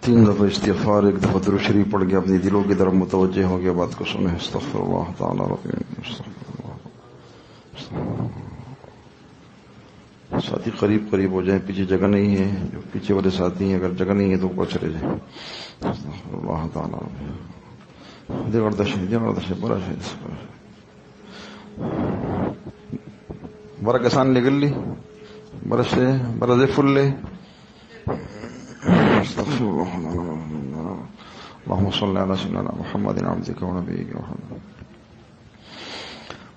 3 دفعہ استغفار، 1 دفعہ درود شریف پڑھ کے اپنی دلوں کی طرف متوجہ ہو کے بات کو سنیں۔ استغفر اللہ تعالی ربی۔ ساتھی قریب قریب ہو جائیں، پیچھے جگہ نہیں ہے، جو پیچھے والے ساتھی ہیں اگر جگہ نہیں ہے تو اوپر چلے جائیں۔ استغفر اللہ تعالی ربی۔ دیگردش برا شہید برا کسان نگل لی برش سے برا فل لے۔ استغفر اللہ اللهم صل على سيدنا محمد عبدك ونبيك وحبيبك۔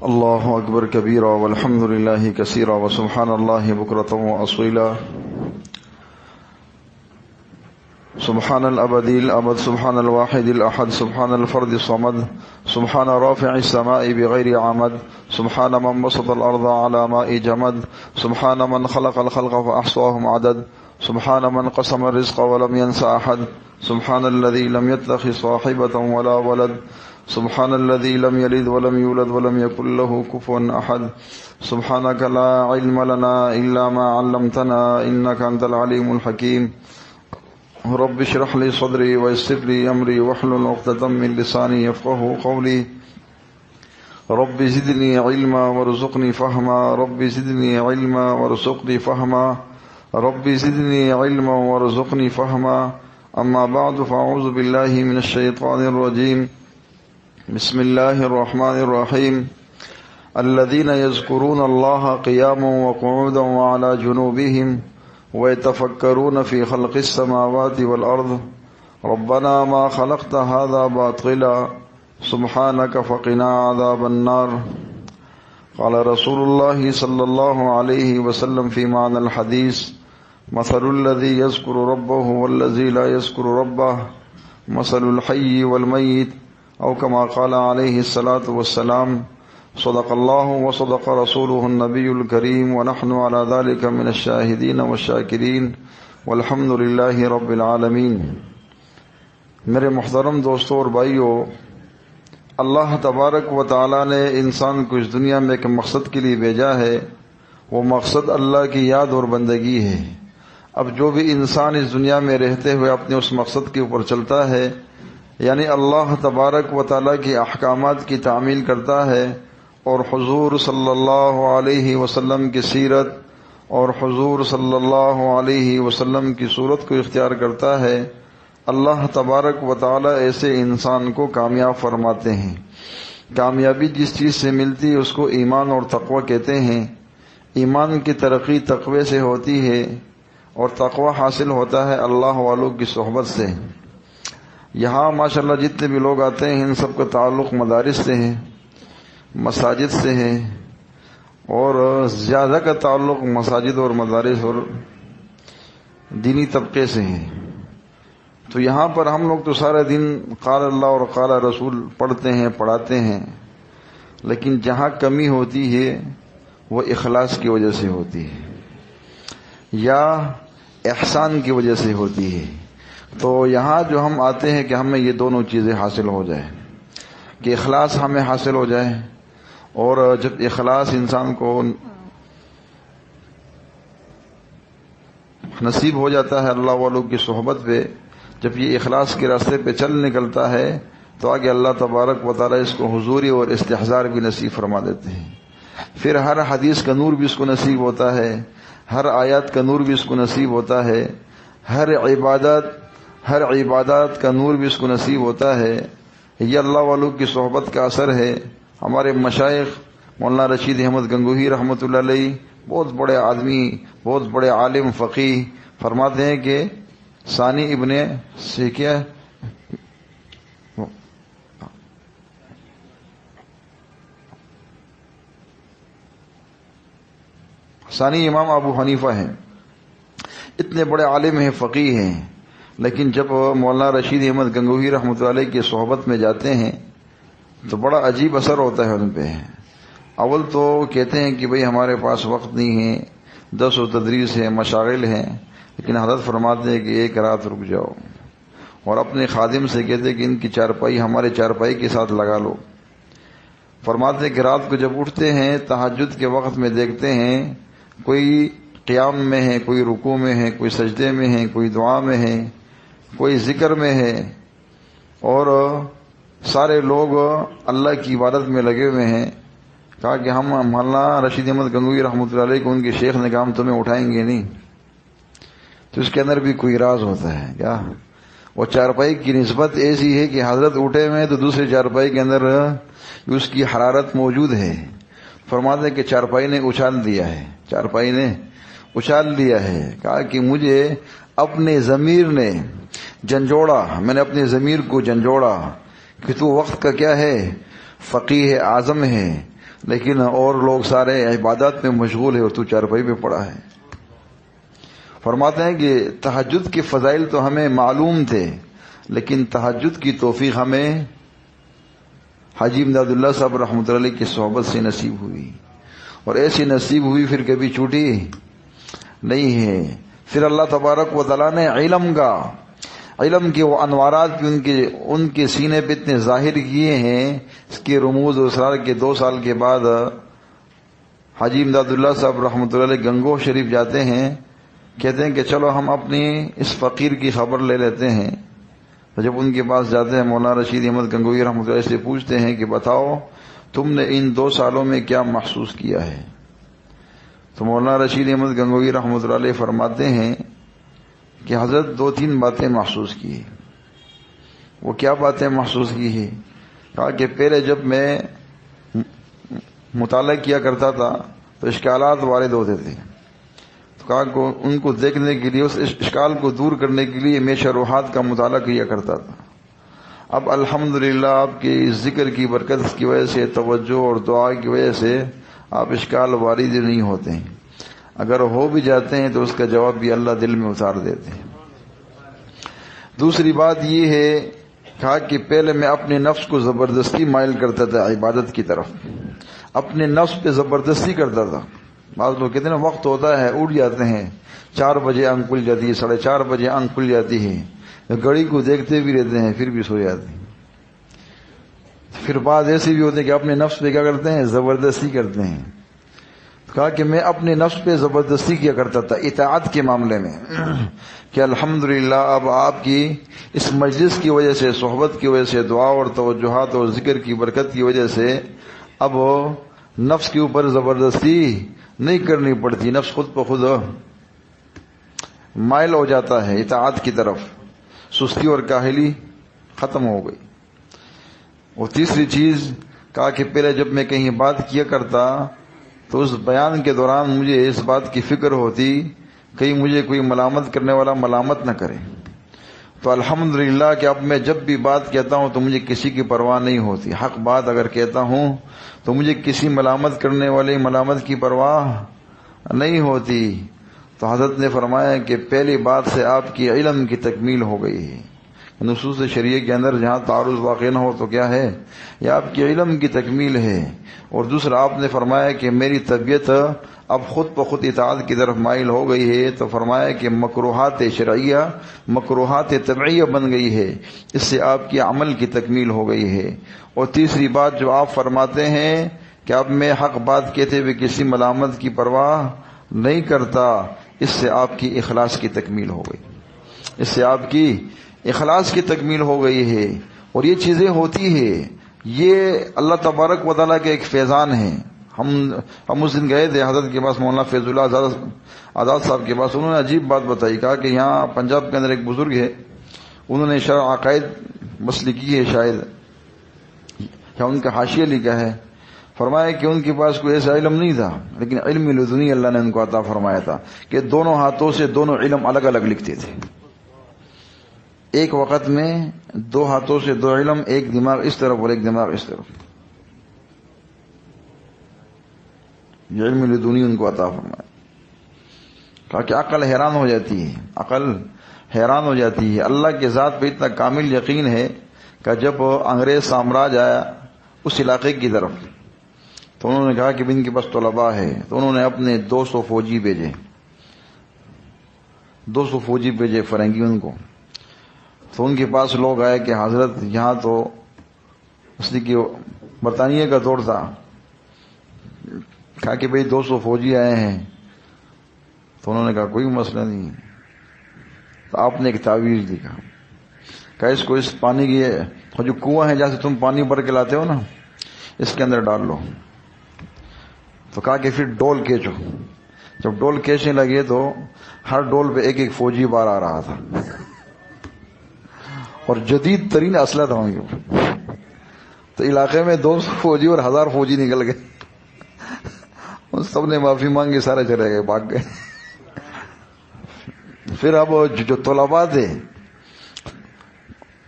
اللہ اکبر کبیرا والحمد للہ کثیرا وسبحان اللہ بکرۃ واصیلا۔ سبحان الابدی الابد، سبحان الواحد الاحد، سبحان الفرد الصمد، سبحان رافع السماء بغیر عمد، سبحان من بسط الارض على ماء جمد، سبحان من خلق الخلق فاحصاهم عدد، سبحان من قسم الرزق ولم ينس احد، سبحان الذي لم يتخذ صاحبة ولا ولد، سبحان الذي لم يلد ولم يولد ولم يكن له كفوا احد، سبحانك لا علم لنا الا ما علمتنا انك انت العليم الحكيم۔ رب اشرح لي صدري ويسر لي امري واحلل عقدة من لساني يفقهوا قولي۔ رب زدني علما وارزقني فهما، رب زدني علما وارزقني فهما، رب زدني علما وارزقني فهما۔ اما بعد فاعوذ بالله من الشيطان الرجيم، بسم الله الرحمن الرحيم۔ الذين يذكرون الله قياما وقعودا وعلى جنوبهم ويتفكرون في خلق السماوات والأرض ربنا ما خلقت هذا باطلا سبحانك فقنا عذاب النار۔ قال رسول الله صلى الله عليه وسلم في معنى الحديث: مثل الذي يذكر ربه والذي لا يذكر ربه مثل الحي والميت، أو كما قال عليه الصلاة والسلام۔ صدق الله وصدق رسوله النبي الكريم، ونحن على ذلك من الشاهدين والشاكرين، والحمد لله رب العالمين۔ میرے محترم دوستوں اور بھائیوں، اللہ تبارک و تعالی نے انسان کو اس دنیا میں ایک مقصد کے لیے بھیجا ہے، وہ مقصد اللہ کی یاد اور بندگی ہے۔ اب جو بھی انسان اس دنیا میں رہتے ہوئے اپنے اس مقصد کے اوپر چلتا ہے، یعنی اللہ تبارک و تعالی کے احکامات کی تعمیل کرتا ہے اور حضور صلی اللہ علیہ وسلم کی سیرت اور حضور صلی اللہ علیہ وسلم کی صورت کو اختیار کرتا ہے، اللہ تبارک و تعالی ایسے انسان کو کامیاب فرماتے ہیں۔ کامیابی جس چیز سے ملتی ہے اس کو ایمان اور تقوی کہتے ہیں۔ ایمان کی ترقی تقوی سے ہوتی ہے اور تقوی حاصل ہوتا ہے اللہ والوں کی صحبت سے۔ یہاں ماشاءاللہ جتنے بھی لوگ آتے ہیں ان سب کا تعلق مدارس سے ہے، مساجد سے ہے، اور زیادہ کا تعلق مساجد اور مدارس اور دینی طبقے سے ہے۔ تو یہاں پر ہم لوگ تو سارے دن قال اللہ اور قال رسول پڑھتے ہیں پڑھاتے ہیں، لیکن جہاں کمی ہوتی ہے وہ اخلاص کی وجہ سے ہوتی ہے یا احسان کی وجہ سے ہوتی ہے۔ تو یہاں جو ہم آتے ہیں کہ ہمیں یہ دونوں چیزیں حاصل ہو جائے، کہ اخلاص ہمیں حاصل ہو جائے، اور جب اخلاص انسان کو نصیب ہو جاتا ہے اللہ والوں کی صحبت پہ، جب یہ اخلاص کے راستے پہ چل نکلتا ہے تو آگے اللہ تبارک و تعالی اس کو حضوری اور استحضار بھی نصیب فرما دیتے ہیں۔ پھر ہر حدیث کا نور بھی اس کو نصیب ہوتا ہے، ہر آیات کا نور بھی اس کو نصیب ہوتا ہے، ہر عبادات کا نور بھی اس کو نصیب ہوتا ہے۔ یہ اللہ والوں کی صحبت کا اثر ہے۔ ہمارے مشائخ مولانا رشید احمد گنگوہی رحمۃ اللہ علیہ بہت بڑے آدمی، بہت بڑے عالم فقیہ، فرماتے ہیں کہ ثانی امام ابو حنیفہ ہیں، اتنے بڑے عالم ہیں، فقیہ ہیں، لیکن جب مولانا رشید احمد گنگوہی رحمۃ اللہ علیہ کی صحبت میں جاتے ہیں تو بڑا عجیب اثر ہوتا ہے ان پہ۔ اول تو کہتے ہیں کہ بھئی ہمارے پاس وقت نہیں ہے، درس و تدریس ہے، مشاغل ہیں، لیکن حضرت فرماتے ہیں کہ ایک رات رک جاؤ، اور اپنے خادم سے کہتے ہیں کہ ان کی چارپائی ہمارے چارپائی کے ساتھ لگا لو۔ فرماتے ہیں کہ رات کو جب اٹھتے ہیں تہجد کے وقت میں دیکھتے ہیں کوئی قیام میں ہے، کوئی رکوع میں ہے، کوئی سجدے میں ہے، کوئی دعا میں ہے، کوئی ذکر میں ہے اور سارے لوگ اللہ کی عبادت میں لگے ہوئے ہیں. کہا کہ ہم مولانا رشید احمد گنگوئی رحمۃ اللہ علیہ کو ان کے شیخ نے کہا ہم تمہیں اٹھائیں گے نہیں. تو اس کے اندر بھی کوئی راز ہوتا ہے کیا؟ وہ چارپائی کی نسبت ایسی ہے کہ حضرت اٹھے ہوئے تو دوسرے چارپائی کے اندر اس کی حرارت موجود ہے. فرماتے ہیں کہ چارپائی نے اچھال دیا ہے، چارپائی نے اچھال دیا ہے. کہا کہ مجھے اپنے ضمیر نے جھنجھوڑا، میں نے اپنے ضمیر کو جھنجھوڑا کہ تو وقت کا کیا ہے، فقیہ اعظم ہے، لیکن اور لوگ سارے عبادات میں مشغول ہے اور تو چارپائی پہ پڑا ہے. فرماتے ہیں کہ تہجد کے فضائل تو ہمیں معلوم تھے، لیکن تہجد کی توفیق ہمیں حاجی امداد اللہ صاحب رحمۃ اللہ علیہ کی صحبت سے نصیب ہوئی، اور ایسی نصیب ہوئی پھر کبھی چھوٹی نہیں ہے. پھر اللہ تبارک و تعالیٰ نے علم کے وہ انوارات بھی ان کے سینے پہ اتنے ظاہر کیے ہیں. اس کے رموز و اسرار کے 2 سال کے بعد حاجی امداد اللہ صاحب رحمۃ اللہ علیہ گنگوہ شریف جاتے ہیں. کہتے ہیں کہ چلو ہم اپنی اس فقیر کی خبر لے لیتے ہیں. تو جب ان کے پاس جاتے ہیں مولانا رشید احمد گنگوئی رحمۃ اللہ علیہ سے پوچھتے ہیں کہ بتاؤ تم نے ان 2 سالوں میں کیا محسوس کیا ہے؟ تو مولانا رشید احمد گنگوئی رحمۃ اللہ علیہ فرماتے ہیں کہ حضرت 2-3 باتیں محسوس کی. وہ کیا باتیں محسوس کی ہے؟ کہا کہ پہلے جب میں مطالعہ کیا کرتا تھا تو اشکالات وارد ہوتے تھے. تو کہا کہ ان کو دیکھنے کے لیے، اس اشکال کو دور کرنے کے لیے میں شروحات کا مطالعہ کیا کرتا تھا. اب الحمدللہ آپ کے ذکر کی برکت کی وجہ سے، توجہ اور دعا کی وجہ سے آپ اشکال وارد نہیں ہوتے ہیں. اگر ہو بھی جاتے ہیں تو اس کا جواب بھی اللہ دل میں اتار دیتے ہیں. دوسری بات یہ ہے، کہا کہ پہلے میں اپنے نفس کو زبردستی مائل کرتا تھا عبادت کی طرف، اپنے نفس پہ زبردستی کرتا تھا. بعض لوگ کہتے ہیں وقت ہوتا ہے اٹھ جاتے ہیں، 4 بجے آنکھ کھل جاتی ہے، 4:30 بجے آنکھ کھل جاتی ہے، گھڑی کو دیکھتے بھی رہتے ہیں پھر بھی سو جاتے ہیں. پھر بعض ایسے بھی ہوتے ہیں کہ اپنے نفس پہ کیا کرتے ہیں، زبردستی کرتے ہیں. کہا کہ میں اپنے نفس پہ زبردستی کیا کرتا تھا اطاعت کے معاملے میں، کہ الحمدللہ اب آپ کی اس مجلس کی وجہ سے، صحبت کی وجہ سے، دعا اور توجہات اور ذکر کی برکت کی وجہ سے اب نفس کے اوپر زبردستی نہیں کرنی پڑتی. نفس خود بخود مائل ہو جاتا ہے اطاعت کی طرف، سستی اور کاہلی ختم ہو گئی. اور تیسری چیز کہا کہ پہلے جب میں کہیں بات کیا کرتا تو اس بیان کے دوران مجھے اس بات کی فکر ہوتی کہیں مجھے کوئی ملامت کرنے والا ملامت نہ کرے. تو الحمدللہ کہ اب میں جب بھی بات کہتا ہوں تو مجھے کسی کی پرواہ نہیں ہوتی. حق بات اگر کہتا ہوں تو مجھے کسی ملامت کرنے والے ملامت کی پرواہ نہیں ہوتی. تو حضرت نے فرمایا کہ پہلی بات سے آپ کی علم کی تکمیل ہو گئی ہے. نصوص شریعہ کے اندر جہاں تعارض واقع نہ ہو تو کیا ہے، یہ آپ کی علم کی تکمیل ہے. اور دوسرا آپ نے فرمایا کہ میری طبیعت اب خود بخود اطاعت کی طرف مائل ہو گئی ہے. تو فرمایا کہ مکروہات شرعیہ مکروہات طبعیہ بن گئی ہے، اس سے آپ کی عمل کی تکمیل ہو گئی ہے. اور تیسری بات جو آپ فرماتے ہیں کہ اب میں حق بات کہتے ہوئے کسی ملامت کی پرواہ نہیں کرتا، اس سے آپ کی اخلاص کی تکمیل ہو گئی، اس سے آپ کی اخلاص کی تکمیل ہو گئی ہے. اور یہ چیزیں ہوتی ہے، یہ اللہ تبارک و تعالیٰ کے ایک فیضان ہے. ہم اس دن گئے تھے حضرت کے پاس، مولانا فیض اللہ آزاد صاحب کے پاس. انہوں نے عجیب بات بتائی. کہا کہ یہاں پنجاب کے اندر ایک بزرگ ہے، انہوں نے شرع عقائد مسلک کی ہے شاید، یا ان کا حاشیہ لکھا ہے. فرمایا کہ ان کے پاس کوئی ایسا علم نہیں تھا، لیکن علم لدنی اللہ نے ان کو عطا فرمایا تھا کہ دونوں ہاتھوں سے دونوں علم الگ الگ لکھتے تھے. ایک وقت میں 2 ہاتھوں سے 2 علم، ایک دماغ اس طرف اور ایک دماغ اس طرف. یہ علم لدنی ان کو عطا فرمایا. کہا کہ عقل حیران ہو جاتی ہے، عقل حیران ہو جاتی ہے. اللہ کے ذات پہ اتنا کامل یقین ہے کہ جب انگریز سامراج آیا اس علاقے کی طرف تو انہوں نے کہا کہ ان کے پاس طلباء ہے، تو انہوں نے اپنے 200 فوجی بھیجے، 200 فوجی بھیجے فرنگی ان کو. تو ان کے پاس لوگ آئے کہ حضرت یہاں تو اس نے کہ برطانیہ کا دور تھا. کہا کہ بھئی 200 فوجی آئے ہیں. تو انہوں نے کہا کوئی مسئلہ نہیں. تو آپ نے ایک تعویذ لکھا. کہا اس کو اس پانی کی جو کنواں ہے جہاں سے تم پانی بھر کے لاتے ہو نا، اس کے اندر ڈال لو. تو کہا کہ پھر ڈول کھینچو. جب ڈول کھینچنے لگے تو ہر ڈول پہ ایک ایک فوجی بار آ رہا تھا اور جدید ترین اسلحہ تھا ان کے اوپر. تو علاقے میں 200 فوجی اور 1000 فوجی نکل گئے. ان سب نے معافی مانگی، سارے چلے گئے، بھاگ گئے. پھر اب جو طلباء تھے،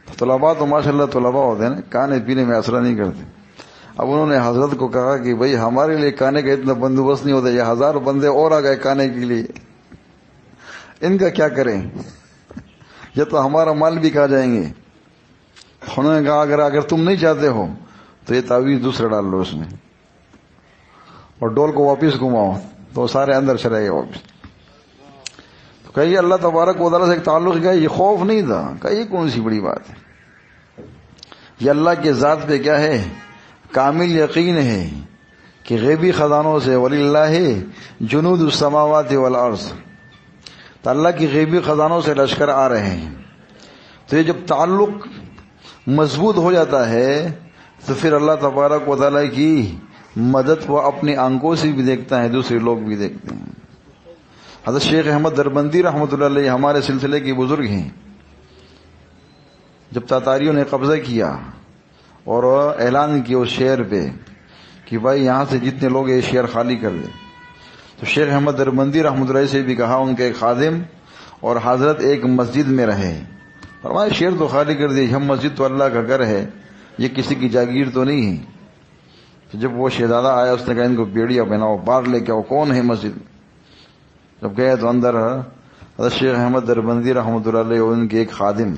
طلباء تو ماشاءاللہ طلباء ہوتے ہیں نا، کھانے پینے میں اثر نہیں کرتے. اب انہوں نے حضرت کو کہا کہ بھئی ہمارے لیے کھانے کا اتنا بندوبست نہیں ہوتا، یہ 1000 بندے اور آ گئے کھانے کے لیے، ان کا کیا کریں؟ یہ تو ہمارا مال بھی کھا جائیں گے. انہوں نے کہا اگر تم نہیں چاہتے ہو تو یہ تعویذ دوسرا ڈال لو اس میں اور ڈول کو واپس گھماؤ. تو سارے اندر چلے گئے واپس. تو کہیے اللہ تبارک و تعالیٰ سے ایک تعلق کیا، یہ خوف نہیں تھا. کہ یہ کون سی بڑی بات ہے؟ یہ اللہ کے ذات پہ کیا ہے؟ کامل یقین ہے کہ غیبی خزانوں سے وَلِلَّهِ جُنُودُ السَّمَاوَاتِ وَالْأَرْضِ، تو اللہ کی غیبی خزانوں سے لشکر آ رہے ہیں. تو یہ جب تعلق مضبوط ہو جاتا ہے تو پھر اللہ تبارک و تعالیٰ کی مدد وہ اپنی آنکھوں سے بھی دیکھتا ہے، دوسرے لوگ بھی دیکھتے ہیں. حضرت شیخ احمد دربندی رحمۃ اللہ علیہ ہمارے سلسلے کے بزرگ ہیں. جب تاتاریوں نے قبضہ کیا اور اعلان کیا اس شہر پہ کہ بھائی یہاں سے جتنے لوگ یہ شہر خالی کر دیں، تو شیخ احمد دربندی رحمۃ اللہ سے بھی کہا، ان کے ایک خادم اور حضرت ایک مسجد میں رہے. فرمایا شہر تو خالی کر دی، ہم مسجد تو اللہ کا گھر ہے، یہ کسی کی جاگیر تو نہیں ہے. تو جب وہ شہزادہ آیا اس نے کہا ان کو بیڑیا پہناؤ، باہر لے کے آؤ، کون ہے مسجد. جب گئے تو اندر حضرت شیخ احمد دربندی رحمۃ اللہ علیہ ان کے ایک خادم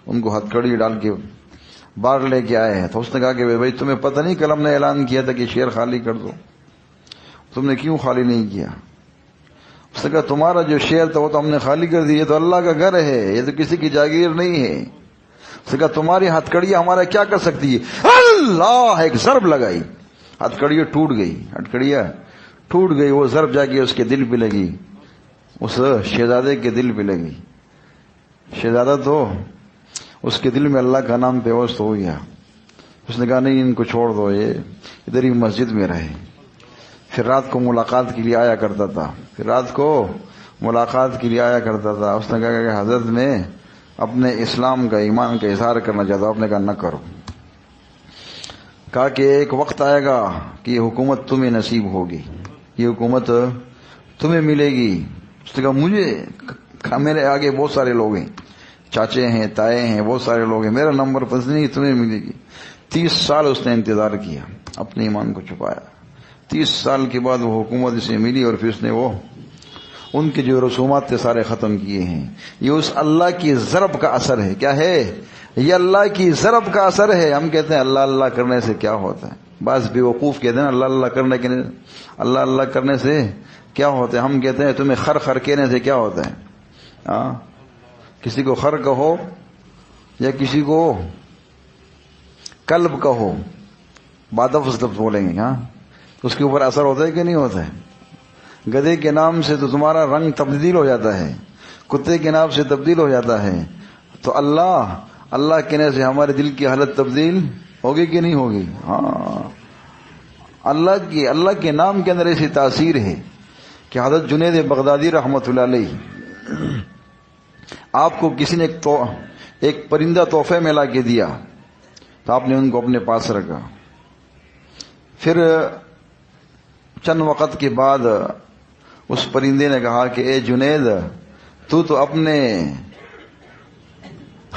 ان کو ہتھکڑی ڈال کے باہر لے کے آئے ہیں. تو اس نے کہا کہ بھائی تمہیں پتہ نہیں کل ہم نے اعلان کیا تھا کہ شہر خالی کر دو، تم نے کیوں خالی نہیں کیا؟ اس نے کہا تمہارا جو شہر تھا وہ تو ہم نے خالی کر دیا، یہ تو اللہ کا گھر ہے، یہ تو کسی کی جاگیر نہیں ہے. اس نے کہا تمہاری ہتھکڑیاں ہمارا کیا کر سکتی ہے؟ اللہ ایک ضرب لگائی، ہتھکڑیاں ٹوٹ گئی، ہتھکڑیاں ٹوٹ گئی. وہ ضرب جا کے اس کے دل پہ لگی، اس شہزادے کے دل پہ لگی. شہزادہ تو اس کے دل میں اللہ کا نام پیوست ہو گیا. اس نے کہا نہیں ان کو چھوڑ دو، یہ ادھر ہی مسجد میں رہے. پھر رات کو ملاقات کے لیے آیا کرتا تھا، اس نے کہا کہ حضرت میں اپنے اسلام کا ایمان کا اظہار کرنا چاہتا ہوں. آپ نے کہا نہ کرو. کہا کہ ایک وقت آئے گا کہ یہ حکومت تمہیں نصیب ہوگی، یہ حکومت تمہیں ملے گی. اس نے کہا مجھے، میرے آگے بہت سارے لوگ ہیں، چاچے ہیں، تائے ہیں، بہت سارے لوگ ہیں، میرا نمبر پس نہیں، تمہیں ملے گی. 30 سال اس نے انتظار کیا، اپنے ایمان کو چھپایا. 30 سال کے بعد وہ حکومت اسے ملی اور پھر اس نے وہ ان کے جو رسومات تھے سارے ختم کیے ہیں. یہ اس اللہ کی ضرب کا اثر ہے. کیا ہے؟ یہ اللہ کی ضرب کا اثر ہے. ہم کہتے ہیں اللہ اللہ کرنے سے کیا ہوتا ہے، بعض بیوقوف کہتے ہیں اللہ اللہ کرنے سے کیا ہوتا ہے. ہم کہتے ہیں تمہیں خر خر کہنے سے کیا ہوتا ہے. کسی کو خر کہو یا کسی کو کلب کہو، بادف بولیں گے، اس کے اوپر اثر ہوتا ہے کہ نہیں ہوتا ہے. گدھے کے نام سے تو تمہارا رنگ تبدیل ہو جاتا ہے، کتے کے نام سے تبدیل ہو جاتا ہے. تو اللہ کہنے سے ہمارے دل کی حالت تبدیل ہوگی کہ نہیں ہوگی؟ اللہ کے نام کے اندر ایسی تاثیر ہے کہ حضرت جنید بغدادی رحمۃ اللہ علیہ آپ کو کسی نے ایک پرندہ تحفے میں لا کے دیا تو آپ نے ان کو اپنے پاس رکھا. پھر چند وقت کے بعد اس پرندے نے کہا کہ اے جنید، تو اپنے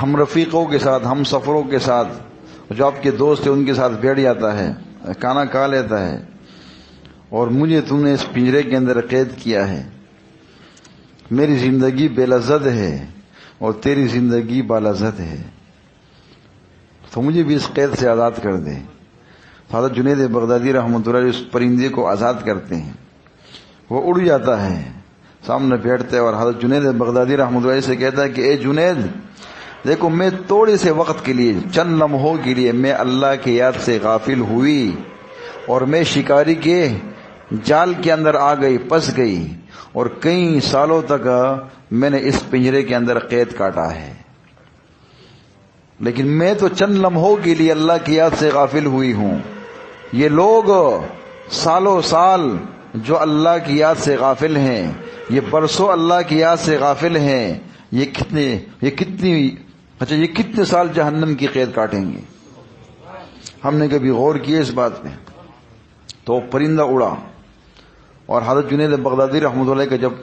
ہم رفیقوں کے ساتھ، ہم سفروں کے ساتھ، جو آپ کے دوست ہیں ان کے ساتھ بیٹھ جاتا ہے، کھانا کھا لیتا ہے، اور مجھے تم نے اس پنجرے کے اندر قید کیا ہے. میری زندگی بے لذت ہے اور تیری زندگی بالذت ہے، تو مجھے بھی اس قید سے آزاد کر دے. حضرت جنید بغدادی رحمۃ اللہ علیہ اس پرندے کو آزاد کرتے ہیں، وہ اڑ جاتا ہے، سامنے بیٹھتے ہیں اور حضرت جنید بغدادی رحمۃ اللہ علیہ سے کہتا ہے کہ اے جنید، دیکھو میں تھوڑے سے وقت کے لیے، چند لمحوں کے لیے میں اللہ کی یاد سے غافل ہوئی اور میں شکاری کے جال کے اندر آ گئی، پس گئی، اور کئی سالوں تک میں نے اس پنجرے کے اندر قید کاٹا ہے. لیکن میں تو چند لمحوں کے لیے اللہ کی یاد سے غافل ہوئی ہوں. یہ لوگ سالوں سال جو اللہ کی یاد سے غافل ہیں، یہ برسوں اللہ کی یاد سے غافل ہیں، یہ کتنے سال جہنم کی قید کاٹیں گے. ہم نے کبھی غور کیا اس بات پہ؟ تو پرندہ اڑا، اور حضرت جنید بغدادی رحمۃ اللہ کا جب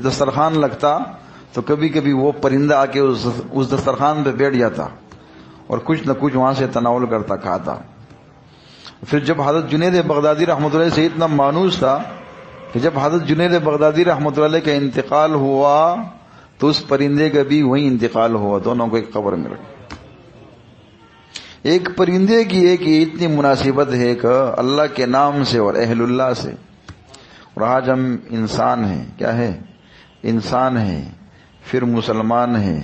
دسترخوان لگتا تو کبھی کبھی وہ پرندہ آ کے اس دسترخوان پہ بیٹھ جاتا اور کچھ نہ کچھ وہاں سے تناول کرتا، کھاتا. پھر جب حضرت جنید بغدادی رحمۃ اللہ سے اتنا مانوس تھا کہ جب حضرت جنید بغدادی رحمۃ اللہ کا انتقال ہوا تو اس پرندے کا بھی وہیں انتقال ہوا، دونوں کو ایک قبر میں رکھا. ایک پرندے کی ایک اتنی مناسبت ہے کہ اللہ کے نام سے اور اہل اللہ سے. اور آج ہم انسان ہیں، کیا ہے؟ انسان ہیں، پھر مسلمان ہیں،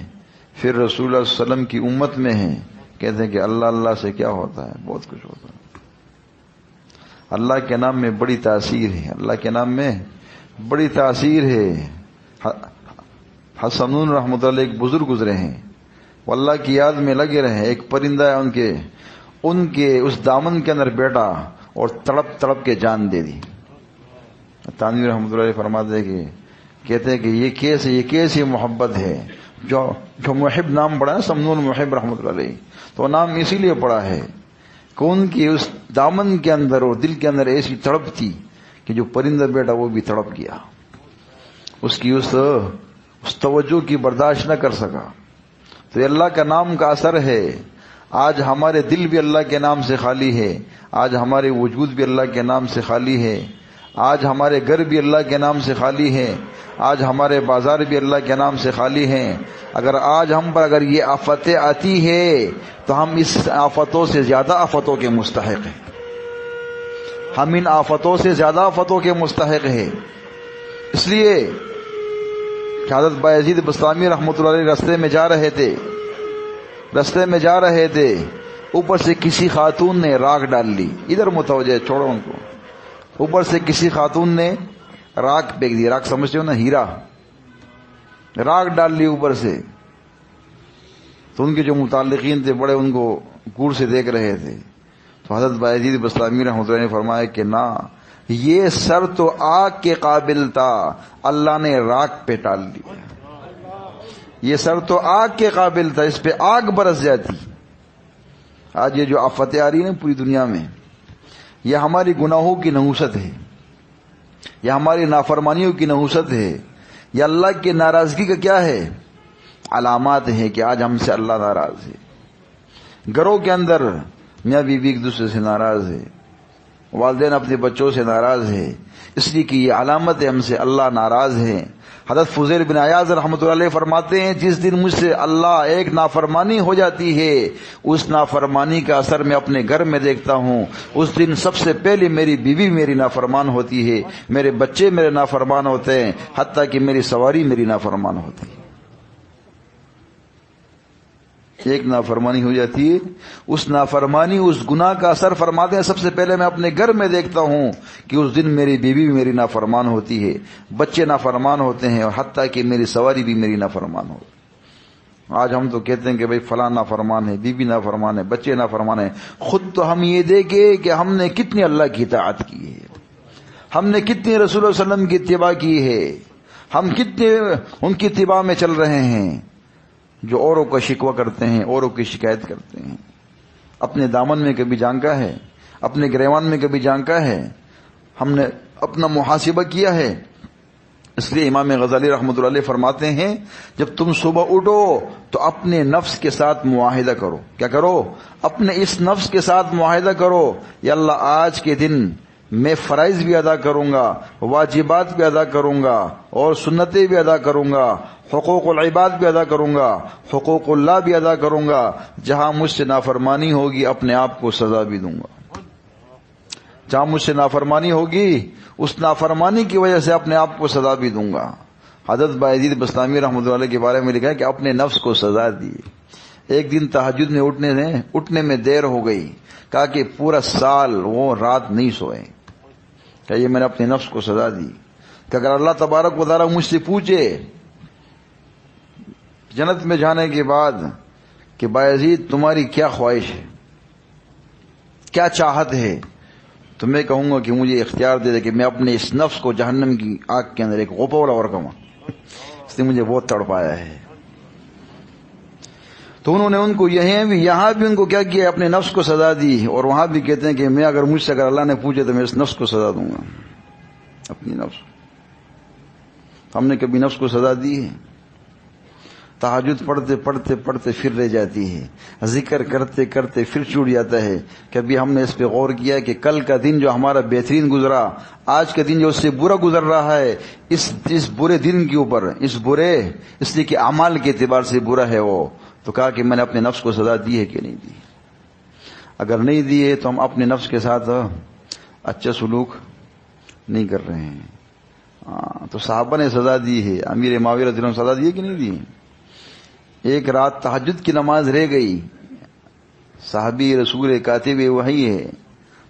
پھر رسول اللہ صلی اللہ علیہ وسلم کی امت میں ہیں. کہتے ہیں کہ اللہ اللہ سے کیا ہوتا ہے؟ بہت کچھ ہوتا ہے. اللہ کے نام میں بڑی تاثیر ہے، اللہ کے نام میں بڑی تاثیر ہے. حسنون رحمۃ اللہ ایک بزرگ گزرے ہیں، وہ اللہ کی یاد میں لگے رہے. ایک پرندہ ہے ان کے اس دامن کے اندر بیٹھا اور تڑپ تڑپ کے جان دے دی. تانوی رحمۃ اللہ فرماتے کہ کہتے ہیں کہ یہ کیسی محبت ہے. جو محب نام پڑا ہے سمنون محب رحمۃ اللہ علیہ، تو نام اسی لیے پڑا ہے کہ ان کی اس دامن کے اندر اور دل کے اندر ایسی تڑپ تھی کہ جو پرندہ بیٹا وہ بھی تڑپ گیا، اس کی اس توجہ کی برداشت نہ کر سکا. تو یہ اللہ کا نام کا اثر ہے. آج ہمارے دل بھی اللہ کے نام سے خالی ہے، آج ہمارے وجود بھی اللہ کے نام سے خالی ہے، آج ہمارے گھر بھی اللہ کے نام سے خالی ہے، آج ہمارے بازار بھی اللہ کے نام سے خالی ہیں. آج ہم پر یہ آفتیں آتی ہے تو ہم اس آفتوں سے زیادہ آفتوں کے مستحق ہیں. ہم ان آفتوں سے زیادہ آفتوں کے مستحق ہیں. اس لیے کہ حضرت بایزید بسطامی رحمۃ اللہ علیہ رستے میں جا رہے تھے، اوپر سے کسی خاتون نے راکھ ڈال لی. ادھر متوجہ، چھوڑو ان کو. اوپر سے کسی خاتون نے راکھ پھینک دی. راکھ سمجھتے ہو نا؟ ہیرا. راکھ ڈال لی اوپر سے. تو ان کے جو متعلقین تھے بڑے ان کو گور سے دیکھ رہے تھے. تو حضرت بایزید بسطامی رحمۃ اللہ نے فرمایا کہ نہ، یہ سر تو آگ کے قابل تھا، اللہ نے راکھ پہ ڈال دیا. یہ سر تو آگ کے قابل تھا، اس پہ آگ برس جاتی. آج یہ جو آفتیں آ رہی ہیں پوری دنیا میں، یہ ہماری گناہوں کی نحوست ہے، یہ ہماری نافرمانیوں کی نحوست ہے، یہ اللہ کی ناراضگی کا کیا ہے؟ علامات ہیں کہ آج ہم سے اللہ ناراض ہے. گھروں کے اندر میاں بیوی ایک دوسرے سے ناراض ہے، والدین اپنے بچوں سے ناراض ہے، اس لیے کہ یہ علامت ہے ہم سے اللہ ناراض ہے. حضرت فضیل بن عیاض رحمۃ اللہ علیہ فرماتے ہیں جس دن مجھ سے اللہ ایک نافرمانی ہو جاتی ہے، اس نافرمانی کا اثر میں اپنے گھر میں دیکھتا ہوں. اس دن سب سے پہلے میری بیوی میری نافرمان ہوتی ہے، میرے بچے میرے نافرمان ہوتے ہیں، حتیٰ کہ میری سواری میری نافرمان ہوتی ہے. ایک نافرمانی ہو جاتی ہے، اس نافرمانی اس گناہ کا اثر فرماتے ہیں سب سے پہلے میں اپنے گھر میں دیکھتا ہوں کہ اس دن میری بیوی میری نافرمان ہوتی ہے، بچے نافرمان ہوتے ہیں، اور حتیٰ کہ میری سواری بھی میری نافرمان ہوتی ہے. آج ہم تو کہتے ہیں کہ بھئی فلاں نافرمان ہے، بیوی نافرمان ہے، بچے نافرمان ہیں. خود تو ہم یہ دیکھیں کہ ہم نے کتنی اللہ کی اطاعت کی ہے، ہم نے کتنی رسول اللہ صلی اللہ علیہ وسلم کی اتباع کی ہے، ہم کتنے ان کی اتباع میں چل رہے ہیں. جو اوروں کا شکوہ کرتے ہیں، اوروں کی شکایت کرتے ہیں، اپنے دامن میں کبھی جھانکا ہے؟ اپنے گریوان میں کبھی جھانکا ہے؟ ہم نے اپنا محاسبہ کیا ہے؟ اس لیے امام غزالی رحمۃ اللہ علیہ فرماتے ہیں جب تم صبح اٹھو تو اپنے نفس کے ساتھ معاہدہ کرو. کیا کرو؟ اپنے اس نفس کے ساتھ معاہدہ کرو، یا اللہ آج کے دن میں فرائض بھی ادا کروں گا، واجبات بھی ادا کروں گا، اور سنتیں بھی ادا کروں گا، حقوق العباد بھی ادا کروں گا، حقوق اللہ بھی ادا کروں گا. جہاں مجھ سے نافرمانی ہوگی اپنے آپ کو سزا بھی دوں گا. جہاں مجھ سے نافرمانی ہوگی اس نافرمانی کی وجہ سے اپنے آپ کو سزا بھی دوں گا. حضرت بایزید بسطامی رحمۃ اللہ علیہ کے بارے میں لکھا ہے کہ اپنے نفس کو سزا دی. ایک دن تہجد میں اٹھنے میں دیر ہو گئی، کہا کہ پورا سال وہ رات نہیں سوئے، کہ یہ میں نے اپنے نفس کو سزا دی. کہ اگر اللہ تبارک و تعالیٰ مجھ سے پوچھے جنت میں جانے کے بعد کہ بایزید تمہاری کیا خواہش ہے، کیا چاہت ہے؟ تو میں کہوں گا کہ مجھے اختیار دے دے کہ میں اپنے اس نفس کو جہنم کی آگ کے اندر ایک غوپہ اور کما، اس نے مجھے بہت تڑپایا ہے۔ تو انہوں نے ان کو یہاں بھی ان کو کیا کیا، اپنے نفس کو سزا دی، اور وہاں بھی کہتے ہیں کہ میں اگر مجھ سے اگر اللہ نے پوچھے تو میں اس نفس کو سزا دوں گا، اپنی نفس۔ ہم نے کبھی نفس کو سزا دی ہے؟ تہجد پڑھتے پڑھتے پڑھتے پھر رہ جاتی ہے، ذکر کرتے کرتے پھر چھوٹ جاتا ہے۔ کبھی ہم نے اس پہ غور کیا کہ کل کا دن جو ہمارا بہترین گزرا، آج کا دن جو اس سے برا گزر رہا ہے، اس برے دن کے اوپر اس لیے کہ اعمال کے اعتبار سے برا ہے وہ، تو کہا کہ میں نے اپنے نفس کو سزا دی ہے کہ نہیں دی؟ اگر نہیں دی ہے تو ہم اپنے نفس کے ساتھ اچھا سلوک نہیں کر رہے ہیں۔ تو صحابہ نے سزا دی ہے، امیر معاویہ رضی اللہ عنہ سزا دی ہے کہ نہیں دی؟ ایک رات تہجد کی نماز رہ گئی، صحابی رسول کاتب وحی ہے،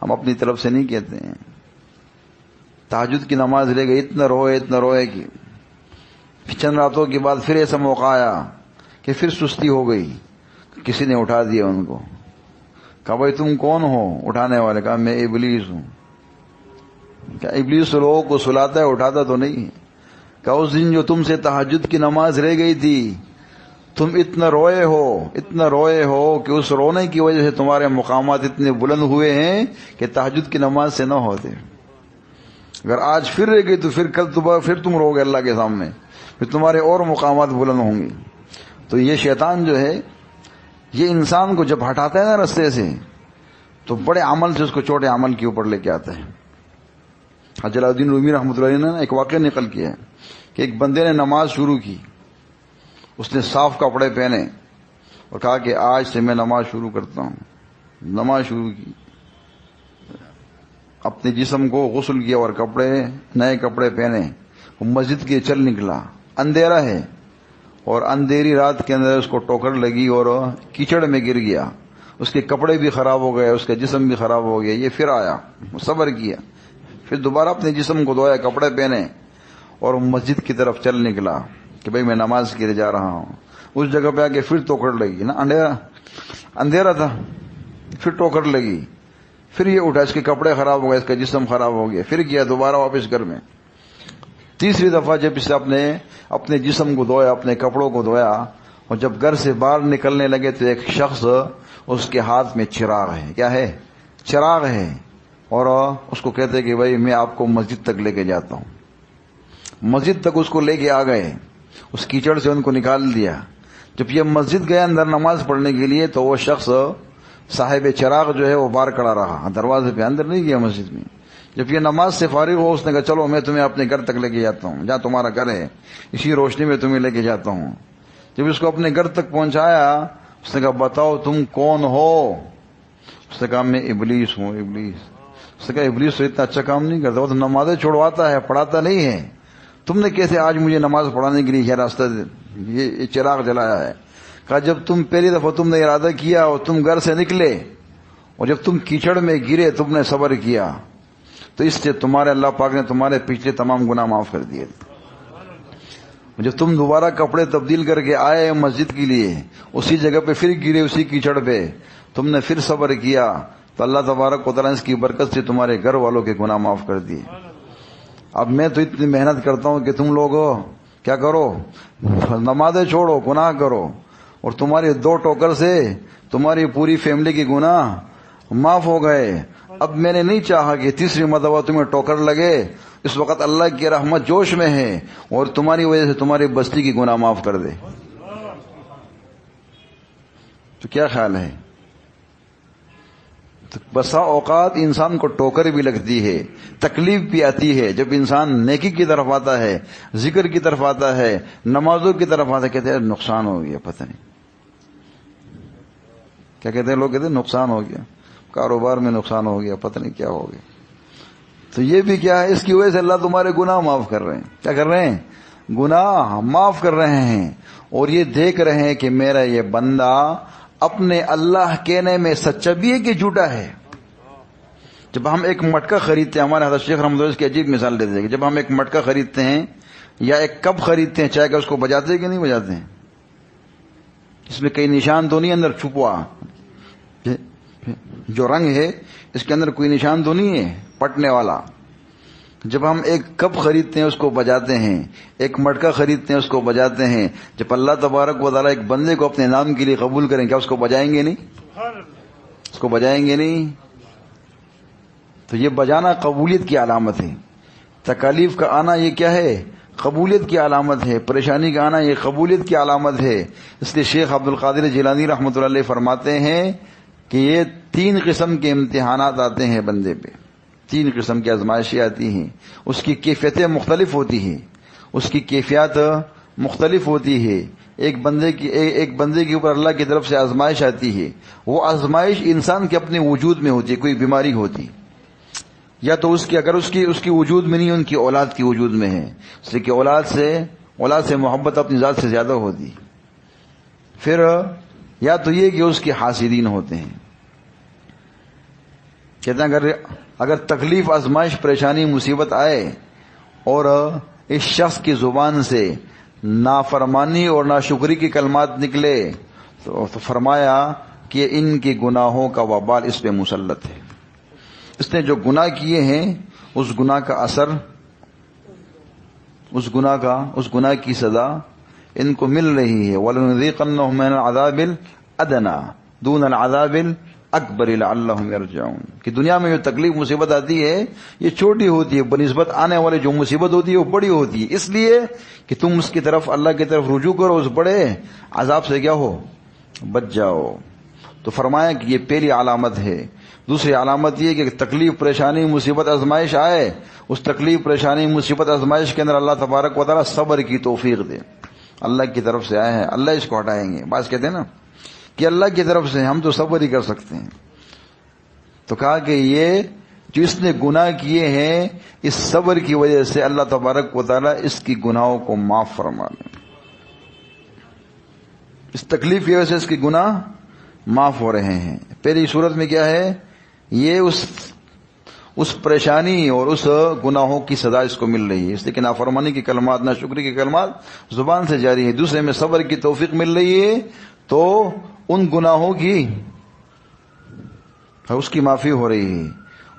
ہم اپنی طرف سے نہیں کہتے ہیں۔ تہجد کی نماز رہ گئی، اتنا روئے کہ چند راتوں کے بعد پھر ایسا موقع آیا کہ پھر سستی ہو گئی، کسی نے اٹھا دیا ان کو، کہا بھائی تم کون ہو اٹھانے والے؟ کہا میں ابلیس ہوں۔ کیا ابلیس لوگوں کو سلاتا ہے، اٹھاتا تو نہیں؟ کہا اس دن جو تم سے تہجد کی نماز رہ گئی تھی، تم اتنا روئے ہو کہ اس رونے کی وجہ سے تمہارے مقامات اتنے بلند ہوئے ہیں کہ تہجد کی نماز سے نہ ہوتے۔ اگر آج پھر رہ گئی تو پھر کل صبح پھر تم رو گے اللہ کے سامنے، پھر تمہارے اور مقامات بلند ہوں گے۔ تو یہ شیطان جو ہے، یہ انسان کو جب ہٹاتا ہے نا رستے سے، تو بڑے عمل سے اس کو چھوٹے عمل کے اوپر لے کے آتا ہے۔ جلال الدین رومی رحمۃ اللہ علیہ نے ایک واقعہ نقل کیا ہے کہ ایک بندے نے نماز شروع کی، اس نے صاف کپڑے پہنے اور کہا کہ آج سے میں نماز شروع کرتا ہوں۔ نماز شروع کی، اپنے جسم کو غسل کیا اور نئے کپڑے پہنے، مسجد کے چل نکلا۔ اندھیرا ہے اور اندھیری رات کے اندر اس کو ٹوکر لگی اور کیچڑ میں گر گیا، اس کے کپڑے بھی خراب ہو گئے، اس کا جسم بھی خراب ہو گیا۔ یہ پھر آیا، صبر کیا، پھر دوبارہ اپنے جسم کو دھویا، کپڑے پہنے اور مسجد کی طرف چل نکلا کہ بھئی میں نماز کے لیے جا رہا ہوں۔ اس جگہ پہ آگے پھر ٹوکر لگی نا، اندھیرا تھا، پھر ٹوکر لگی، پھر یہ اٹھا، اس کے کپڑے خراب ہو گئے، اس کا جسم خراب ہو گیا، پھر گیا دوبارہ واپس گھر میں۔ تیسری دفعہ جب اسے اپنے جسم کو دھویا، اپنے کپڑوں کو دھویا، اور جب گھر سے باہر نکلنے لگے تو ایک شخص، اس کے ہاتھ میں چراغ ہے۔ کیا ہے؟ چراغ ہے، اور اس کو کہتے کہ بھائی میں آپ کو مسجد تک لے کے جاتا ہوں۔ مسجد تک اس کو لے کے آ گئے، اس کیچڑ سے ان کو نکال دیا۔ جب یہ مسجد گیا اندر نماز پڑھنے کے لیے تو وہ شخص صاحب چراغ جو ہے وہ باہر کھڑا رہا، دروازے پہ، اندر نہیں گیا مسجد میں۔ جب یہ نماز سے فارغ ہو، اس نے کہا چلو میں تمہیں اپنے گھر تک لے کے جاتا ہوں، جہاں تمہارا گھر ہے اسی روشنی میں تمہیں لے کے جاتا ہوں۔ جب اس کو اپنے گھر تک پہنچایا، اس نے کہا بتاؤ تم کون ہو؟ اس نے کہا میں ابلیس ہوں۔ اس نے کہا ابلیس تو اتنا اچھا کام نہیں کرتا، وہ تو نمازیں چھوڑواتا ہے، پڑھاتا نہیں ہے، تم نے کیسے آج مجھے نماز پڑھانے کے لیے یہ راستہ یہ چراغ جلایا ہے؟ کہا جب تم پہلی دفعہ تم نے ارادہ کیا اور تم گھر سے نکلے، اور جب تم کیچڑ میں گرے تم نے صبر کیا، تو اس سے تمہارے اللہ پاک نے تمہارے پچھلے تمام گناہ معاف کر دیے۔ جب تم دوبارہ کپڑے تبدیل کر کے آئے مسجد کے لیے، اسی جگہ پہ پھر گرے، اسی کیچڑ پہ تم نے پھر صبر کیا، تو اللہ تبارک و تعالیٰ اس کی برکت سے تمہارے گھر والوں کے گناہ معاف کر دیے۔ اب میں تو اتنی محنت کرتا ہوں کہ تم لوگ کیا کرو، نمازیں چھوڑو، گناہ کرو، اور تمہاری 2 ٹوکر سے تمہاری پوری فیملی کے گناہ معاف ہو گئے۔ اب میں نے نہیں چاہا کہ تیسری مرتبہ تمہیں ٹوکر لگے، اس وقت اللہ کی رحمت جوش میں ہے اور تمہاری وجہ سے تمہاری بستی کی گناہ معاف کر دے۔ تو کیا خیال ہے؟ تو بسا اوقات انسان کو ٹوکر بھی لگتی ہے، تکلیف بھی آتی ہے، جب انسان نیکی کی طرف آتا ہے، ذکر کی طرف آتا ہے، نمازوں کی طرف آتا ہے، کہتے ہیں نقصان ہو گیا، پتہ نہیں کیا کہتے ہیں لوگ، کہتے ہیں نقصان ہو گیا، کاروبار میں نقصان ہو گیا، پتہ نہیں کیا ہو گیا۔ تو یہ بھی کیا ہے، اس کی وجہ سے اللہ تمہارے گناہ معاف کر رہے ہیں۔ کیا کر رہے ہیں؟ گناہ معاف کر رہے ہیں، اور یہ دیکھ رہے ہیں کہ میرا یہ بندہ اپنے اللہ کہنے میں سچا بھی ہے کہ جھوٹا ہے۔ جب ہم ایک مٹکا خریدتے ہیں، ہمارے حضرت شیخ رحمۃ اللہ کی عجیب مثال دیتے ہیں کہ جب ہم ایک مٹکا خریدتے ہیں یا ایک کپ خریدتے ہیں چائے کا، اس کو بجاتے ہیں کہ نہیں بجاتے ہیں؟ اس میں کئی نشان تو نہیں اندر چھپوا، جو رنگ ہے اس کے اندر کوئی نشان تو نہیں ہے پٹنے والا. جب ہم ایک کپ خریدتے ہیں اس کو بجاتے ہیں، ایک مٹکا خریدتے ہیں اس کو بجاتے ہیں، جب اللہ تبارک و تعالیٰ ایک بندے کو اپنے نام کے لیے قبول کریں کیا اس کو بجائیں گے نہیں؟ اس کو بجائیں گے نہیں؟ تو یہ بجانا قبولیت کی علامت ہے. تکالیف کا آنا یہ کیا ہے؟ قبولیت کی علامت ہے. پریشانی کا آنا یہ قبولیت کی علامت ہے. اس لیے شیخ عبد القادر جیلانی رحمۃ اللہ علیہ فرماتے ہیں کہ یہ 3 قسم کے امتحانات آتے ہیں بندے پہ، 3 قسم کی آزمائشیں آتی ہیں. اس کی کیفیتیں مختلف ہوتی ہیں، اس کی کیفیات مختلف ہوتی ہے. ایک بندے کے اوپر اللہ کی طرف سے آزمائش آتی ہے، وہ آزمائش انسان کے اپنے وجود میں ہوتی ہے، کوئی بیماری ہوتی، یا تو اگر اس کی وجود میں نہیں، ان کی اولاد کی وجود میں ہے، اس لیے کہ اولاد سے محبت اپنی ذات سے زیادہ ہوتی. پھر یا تو یہ کہ اس کے حاسدین ہوتے ہیں. کہتے ہیں اگر تکلیف، آزمائش، پریشانی، مصیبت آئے اور اس شخص کی زبان سے نافرمانی اور ناشکری کے کلمات نکلے تو فرمایا کہ ان کے گناہوں کا وبال اس پہ مسلط ہے. اس نے جو گناہ کیے ہیں اس گناہ کا اثر، اس گناہ کی سزا ان کو مل رہی ہے. وَلَنُذِيقَنَّهُم مِّنَ الْعَذَابِ الْأَدْنَىٰ دُونَ الْعَذَابِ الْأَكْبَرِ لَعَلَّهُمْ يَرْجِعُونَ. کہ دنیا میں جو تکلیف مصیبت آتی ہے یہ چھوٹی ہوتی ہے، بنسبت آنے والے جو مصیبت ہوتی ہے وہ بڑی ہوتی ہے، اس لیے کہ تم اس کی طرف، اللہ کی طرف رجوع کرو، اس بڑے عذاب سے کیا ہو، بچ جاؤ. تو فرمایا کہ یہ پہلی علامت ہے. دوسری علامت یہ کہ تکلیف، پریشانی، مصیبت، آزمائش آئے، اس تکلیف، پریشانی، مصیبت، آزمائش کے اندر اللہ تبارک و تعالیٰ صبر کی توفیق دے. اللہ کی طرف سے آئے ہیں، اللہ اس کو ہٹائیں گے. بعض کہتے ہیں نا کہ اللہ کی طرف سے ہم تو صبر ہی کر سکتے ہیں. تو کہا کہ یہ جو اس نے گناہ کیے ہیں اس صبر کی وجہ سے اللہ تبارک و تعالیٰ اس کی گناہوں کو معاف فرما دے. اس تکلیف کی وجہ سے اس کی گناہ معاف ہو رہے ہیں. پہلی صورت میں کیا ہے، یہ اس پریشانی اور اس گناہوں کی سزا اس کو مل رہی ہے، اس لیے کہ نافرمانی کی کلمات، ناشکری کے کلمات زبان سے جاری ہیں. دوسرے میں صبر کی توفیق مل رہی ہے تو ان گناہوں کی اس کی معافی ہو رہی ہے.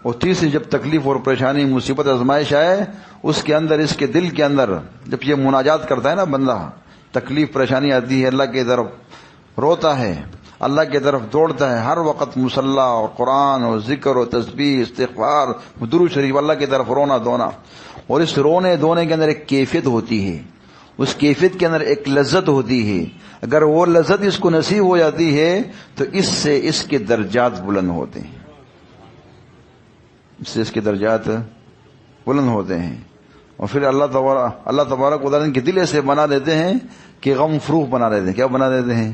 اور تیسری جب تکلیف اور پریشانی، مصیبت، آزمائش آئے اس کے اندر، اس کے دل کے اندر جب یہ مناجات کرتا ہے نا بندہ، تکلیف پریشانی آتی ہے، اللہ کی طرف روتا ہے، اللہ کی طرف دوڑتا ہے، ہر وقت مصلی اور قرآن اور ذکر و تسبیح، استغفار، درود شریف، اللہ کی طرف رونا دھونا. اور اس رونے دھونے کے اندر ایک کیفیت ہوتی ہے، اس کیفیت کے اندر ایک لذت ہوتی ہے. اگر وہ لذت اس کو نصیب ہو جاتی ہے تو اس سے اس کے درجات بلند ہوتے ہیں، اس سے اس کے درجات بلند ہوتے ہیں. اور پھر اللہ تبارک و تعالیٰ کے دل ایسے بنا دیتے ہیں کہ غم فروغ بنا دیتے ہیں. کیا بنا دیتے ہیں؟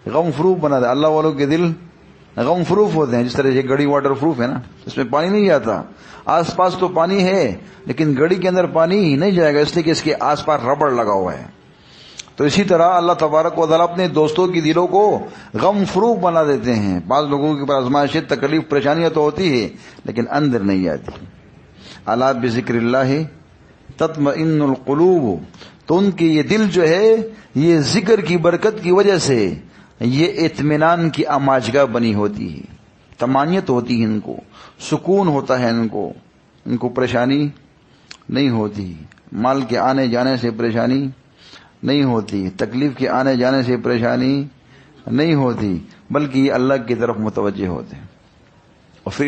غم فروغ بنا دیتے. اللہ والوں کے دل غم فروغ ہوتے ہیں. جس طرح یہ گڑی واٹر پروف ہے نا، اس میں پانی نہیں جاتا، آس پاس تو پانی ہے لیکن گڑی کے اندر پانی نہیں جائے گا، اس لیے کہ اس کے آس پاس ربڑ لگا ہوا ہے. تو اسی طرح اللہ تبارک و تعالیٰ اپنے دوستوں کی دلوں کو غم فروغ بنا دیتے ہیں. بعض لوگوں کے اوپر آزمائشیں، تکلیف، پریشانیاں تو ہوتی ہے لیکن اندر نہیں آتی. الا بذکر اللہ تطمئن القلوب. تو ان کی یہ دل جو ہے یہ ذکر کی برکت کی وجہ سے یہ اطمینان کی اماجگاہ بنی ہوتی ہے، طمانینت ہوتی ہے، ان کو سکون ہوتا ہے، ان کو پریشانی نہیں ہوتی، مال کے آنے جانے سے پریشانی نہیں ہوتی، تکلیف کے آنے جانے سے پریشانی نہیں ہوتی، بلکہ یہ اللہ کی طرف متوجہ ہوتے ہیں. اور پھر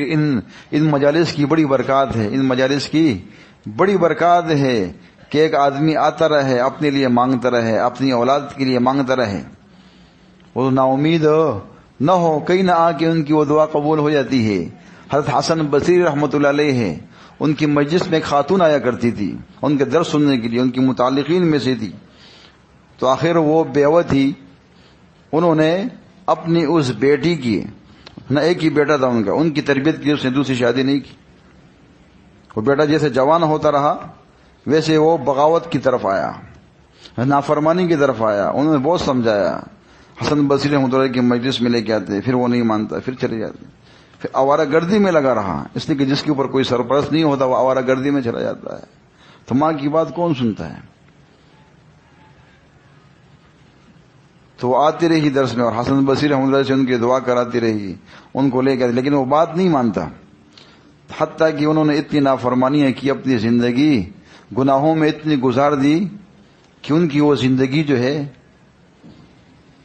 ان مجالس کی بڑی برکات ہے، ان مجالس کی بڑی برکات ہے کہ ایک آدمی آتا رہے، اپنے لیے مانگتا رہے، اپنی اولاد کے لیے مانگتا رہے، وہ نا امید نہ ہو کہیں نہ آ کے ان کی وہ دعا قبول ہو جاتی ہے. حضرت حسن بصری رحمۃ اللہ علیہ ہے، ان کی مجلس میں ایک خاتون آیا کرتی تھی ان کے درس سننے کے لیے، ان کی متعلقین میں سے تھی. تو آخر وہ بیوہ تھی، انہوں نے اپنی اس بیٹی کی، نہ ایک ہی بیٹا تھا ان کی تربیت کی، اس نے دوسری شادی نہیں کی. وہ بیٹا جیسے جوان ہوتا رہا ویسے وہ بغاوت کی طرف آیا، نافرمانی کی طرف آیا. انہوں نے بہت سمجھایا، حسن بصری رحمۃ اللہ کی مجلس میں لے کے آتے، پھر وہ نہیں مانتا، پھر چلے جاتے، پھر آوارہ گردی میں لگا رہا، اس لیے کہ جس کے اوپر کوئی سرپرست نہیں ہوتا وہ آوارہ گردی میں چلا جاتا ہے. تو ماں کی بات کون سنتا ہے؟ تو وہ آتی رہی درس میں اور حسن بصری رحمۃ اللہ سے ان کی دعا کراتی رہی، ان کو لے کر، لیکن وہ بات نہیں مانتا، حتیٰ کہ انہوں نے اتنی نافرمانیاں کی، اپنی زندگی گناہوں میں اتنی گزار دی کہ ان کی وہ زندگی جو ہے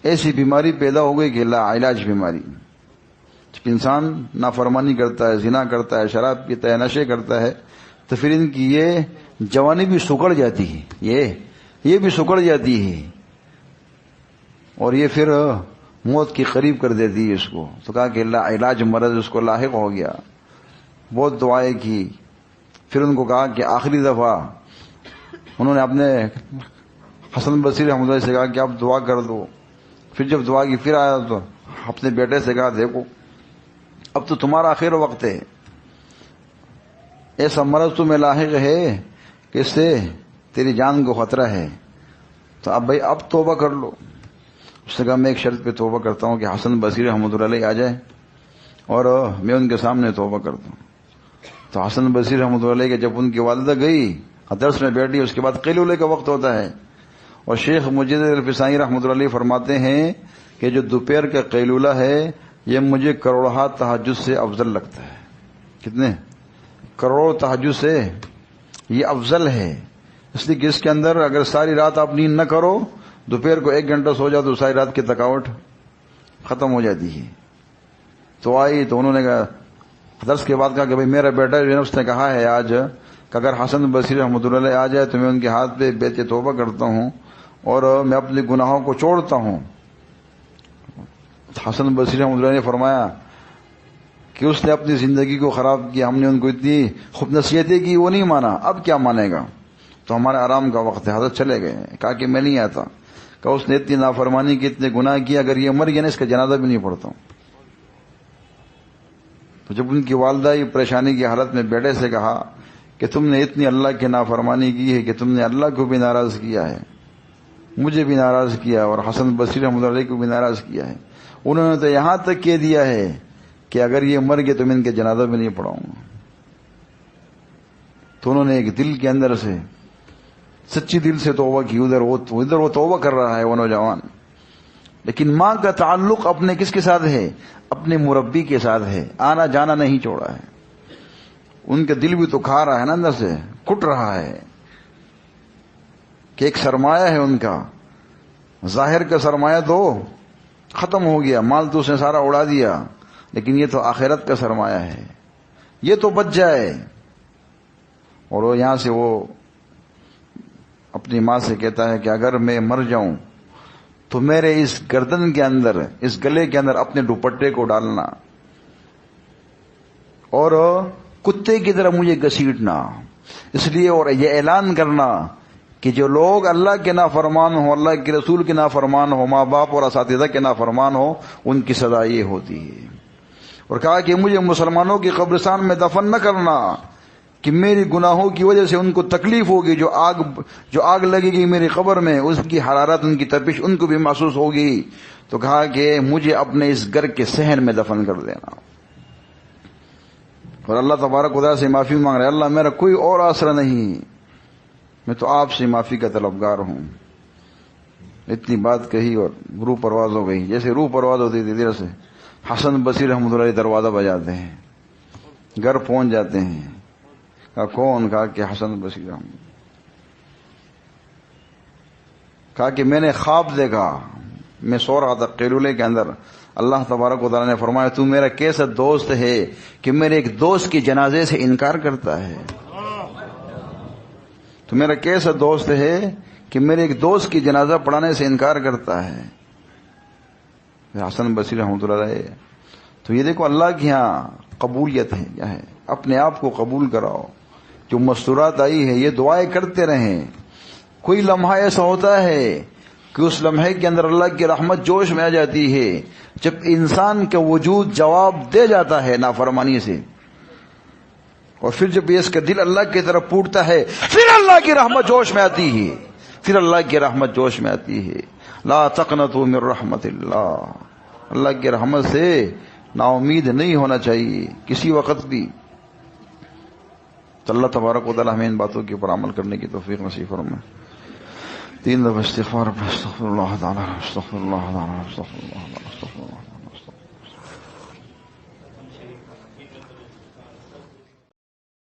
ایسی بیماری پیدا ہو گئی کہ لا علاج بیماری. جب انسان نافرمانی کرتا ہے، زنا کرتا ہے، شراب پیتا ہے، نشے کرتا ہے، تو پھر ان کی یہ جوانی بھی سکڑ جاتی ہے، یہ بھی سکڑ جاتی ہے، اور یہ پھر موت کی قریب کر دیتی ہے اس کو. تو کہا کہ لا علاج مرض اس کو لاحق ہو گیا. بہت دعائیں کی. پھر ان کو کہا کہ آخری دفعہ انہوں نے اپنے حسن بصری رحمۃ اللہ سے کہا کہ آپ دعا کر دو. پھر جب دعا کی پھر آیا تو اپنے بیٹے سے کہا دیکھو اب تو تمہارا آخر وقت ہے، ایسا مرض تمہیں لاحق ہے کہ اس سے تیری جان کو خطرہ ہے، تو اب بھائی اب توبہ کر لو. اس نے کہا میں ایک شرط پہ توبہ کرتا ہوں کہ حسن بصری رحمۃ اللہ علیہ آ جائے اور میں ان کے سامنے توبہ کر دوں. تو حسن بصری رحمۃ اللہ علیہ کہ جب ان کی والدہ گئی درس میں بیٹھی، اس کے بعد قیلولے کا وقت ہوتا ہے، اور شیخ مجید الفسانی رحمۃ اللہ علیہ فرماتے ہیں کہ جو دوپہر کا قیلولہ ہے یہ مجھے کروڑہ تہجد سے افضل لگتا ہے. کتنے کروڑ تہجد سے یہ افضل ہے، اس لیے کہ اس کے اندر اگر ساری رات آپ نیند نہ کرو، دوپہر کو 1 گھنٹہ سو جاؤ تو ساری رات کی تھکاوٹ ختم ہو جاتی ہے. تو آئی تو انہوں نے کہا درس کے بعد کہا کہ بھائی میرا بیٹا جو ہے اس نے کہا ہے آج کہ اگر حسن بصری رحمۃ اللہ علیہ آ جائے تو میں ان کے ہاتھ پہ بیت توبہ کرتا ہوں اور میں اپنے گناہوں کو چھوڑتا ہوں. حسن بصری رحمۃ اللہ نے فرمایا کہ اس نے اپنی زندگی کو خراب کیا، ہم نے ان کو اتنی خوب نصیحتیں کی، وہ نہیں مانا، اب کیا مانے گا، تو ہمارے آرام کا وقت ہے. حضرت چلے گئے. کہا کہ میں نہیں آتا، کہ اس نے اتنی نافرمانی کی، اتنے گناہ کیے، اگر یہ مر گیا نا اس کا جنازہ بھی نہیں پڑھتا ہوں. تو جب ان کی والدہ یہ پریشانی کی حالت میں بیٹے سے کہا کہ تم نے اتنی اللہ کی نافرمانی کی ہے کہ تم نے اللہ کو بھی ناراض کیا ہے، مجھے بھی ناراض کیا اور حسن بصری رحمۃ اللہ علیہ کو بھی ناراض کیا ہے، انہوں نے تو یہاں تک کہہ دیا ہے کہ اگر یہ مر گئے تو میں ان کے جنازہ بھی نہیں پڑھاؤں گا. تو انہوں نے ایک دل کے اندر سے سچی دل سے توبہ کی. ادھر وہ توبہ کر رہا ہے وہ نوجوان، لیکن ماں کا تعلق اپنے کس کے ساتھ ہے؟ اپنے مربی کے ساتھ ہے، آنا جانا نہیں چھوڑا ہے. ان کا دل بھی تو کھا رہا ہے نا، اندر سے کٹ رہا ہے کہ ایک سرمایہ ہے ان کا، ظاہر کا سرمایہ تو ختم ہو گیا، مال تو اس نے سارا اڑا دیا، لیکن یہ تو آخرت کا سرمایہ ہے، یہ تو بچ جائے. اور وہ یہاں سے وہ اپنی ماں سے کہتا ہے کہ اگر میں مر جاؤں تو میرے اس گردن کے اندر، اس گلے کے اندر اپنے دوپٹے کو ڈالنا اور کتے کی طرح مجھے گھسیٹنا، اس لیے اور یہ اعلان کرنا کہ جو لوگ اللہ کے نافرمان ہو، اللہ کے رسول کے نافرمان ہو، ماں باپ اور اساتذہ کے نافرمان ہو، ان کی سزا یہ ہوتی ہے. اور کہا کہ مجھے مسلمانوں کی قبرستان میں دفن نہ کرنا کہ میری گناہوں کی وجہ سے ان کو تکلیف ہوگی، جو آگ لگے گی میری قبر میں، اس کی حرارت، ان کی تپش ان کو بھی محسوس ہوگی. تو کہا کہ مجھے اپنے اس گھر کے صحن میں دفن کر دینا. اور اللہ تبارک و تعالیٰ سے معافی مانگ رہے، اللہ میرا کوئی اور آسرا نہیں، میں تو آپ سے معافی کا طلبگار ہوں. اتنی بات کہی اور روح پرواز ہو گئی. جیسے روح پرواز ہوتی تھی دیر سے حسن بصری رحمۃ اللہ علیہ دروازہ بجاتے ہیں، گھر پہنچ جاتے ہیں. کہا کون؟ کہا کہ حسن بصری رحمۃ. کہا کہ میں نے خواب دیکھا، میں سو رہا تھا قیلولے کے اندر، اللہ تبارک و تعالیٰ نے فرمایا تو میرا کیسا دوست ہے کہ میرے ایک دوست کے جنازے سے انکار کرتا ہے. تو میرا کیسا دوست ہے کہ میرے ایک دوست کی جنازہ پڑھانے سے انکار کرتا ہے. حسن بصری رحمۃ اللہ علیہ. تو یہ دیکھو اللہ کی یہاں قبولیت ہے، کیا ہے؟ اپنے آپ کو قبول کراؤ. جو مستورات آئی ہے یہ دعائیں کرتے رہیں. کوئی لمحہ ایسا ہوتا ہے کہ اس لمحے کے اندر اللہ کی رحمت جوش میں آ جاتی ہے جب انسان کا وجود جواب دے جاتا ہے نافرمانی سے، اور پھر جب اس کا دل اللہ کی طرف پوٹتا ہے پھر اللہ کی رحمت جوش میں آتی ہے، پھر اللہ کی رحمت جوش میں آتی ہے. لا تقنطوا من رحمت اللہ. اللہ کی رحمت سے نا امید نہیں ہونا چاہیے کسی وقت بھی. تو اللہ تبارک و تعالی ہمیں ان باتوں کے اوپر عمل کرنے کی توفیق نصیب فرمائے. 3 دفعہ استغفار پڑھ. استغفر اللہ تعالی استغفر اللہ تعالی استغفر اللہ تعالی استغفر اللہ.